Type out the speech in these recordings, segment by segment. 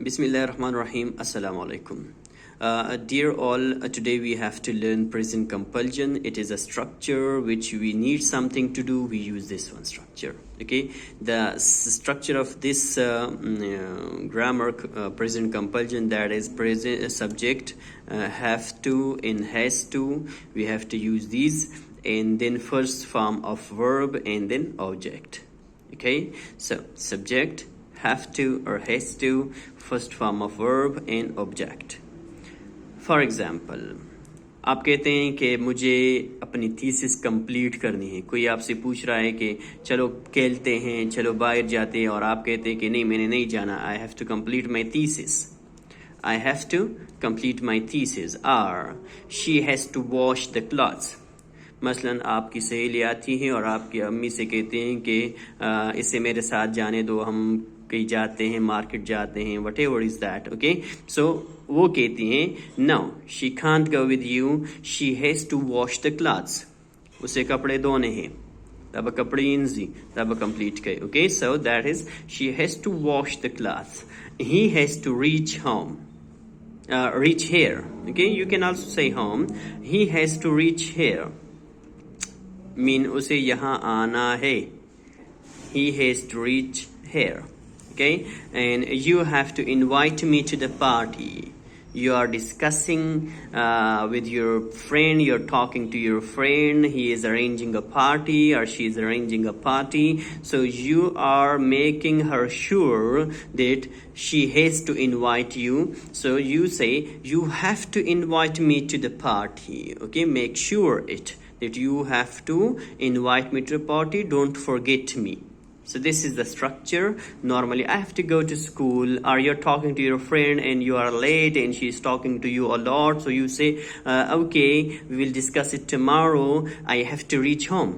Bismillahirrahmanirrahim. Assalamu alaikum. Dear all, today we have to learn present compulsion. It is a structure which we need something to do. We use this one structure. Okay, the structure of this grammar present compulsion, that is present subject, have to and has to. We have to use these, and then first form of verb and then object. Okay, so subject, have to or has to, first form of verb and object. For example, आप कहते हैं कि मुझे अपनी thesis complete करनी है. कोई आपसे पूछ रहा है कि चलो खेलते हैं, चलो बाहर जाते हैं, और आप कहते हैं कि नहीं, मैंने नहीं जाना. I have to complete my thesis. I have to complete my thesis. Or she has to wash the clothes. मसलन आपकी सहेली आती है और आपकी अम्मी से कहते हैं कि इसे मेरे साथ जाने दो, हम कहीं जाते हैं, मार्केट जाते हैं, whatever is that. Okay, so वो कहती हैं no, she can't go with you, she has to wash the clothes. उसे कपड़े धोने हैं. तब कपड़े इंजी तब कंप्लीट करें. Okay, so that is she has to wash the clothes. He has to reach home. Reach here. Okay, you can also say home. He has to reach here. Mean उसे यहाँ आना है. He has to reach here. Okay, and you have to invite me to the party. You are discussing with your friend, you're talking to your friend, he is arranging a party or she is arranging a party. So you are making her sure that she has to invite you. So you say, you have to invite me to the party. Okay, make sure that you have to invite me to the party, don't forget me. So this is the structure. Normally I have to go to school, or you're talking to your friend and you are late and she's talking to you a lot. So you say, okay, we will discuss it tomorrow. I have to reach home.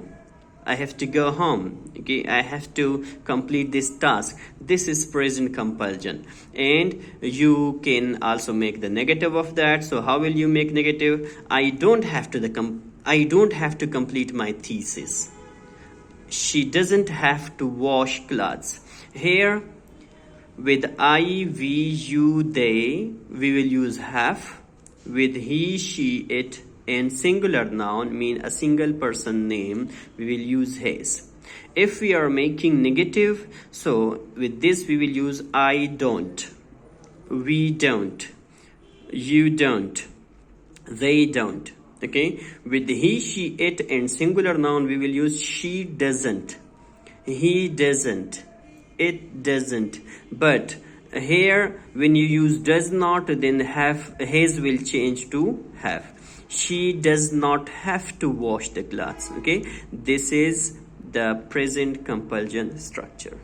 I have to go home. Okay, I have to complete this task. This is present compulsion. And you can also make the negative of that. So how will you make negative? I don't have to complete my thesis. She doesn't have to wash clothes. Here, with I, we, you, they, we will use have. With he, she, it, and singular noun, mean a single person name, we will use has. If we are making negative, so with this we will use I don't, we don't, you don't, they don't. Okay, with he, she, it, and singular noun, we will use she doesn't, he doesn't, it doesn't. But here, when you use does not, then has will change to have. She does not have to wash the clothes. Okay, this is the present compulsion structure.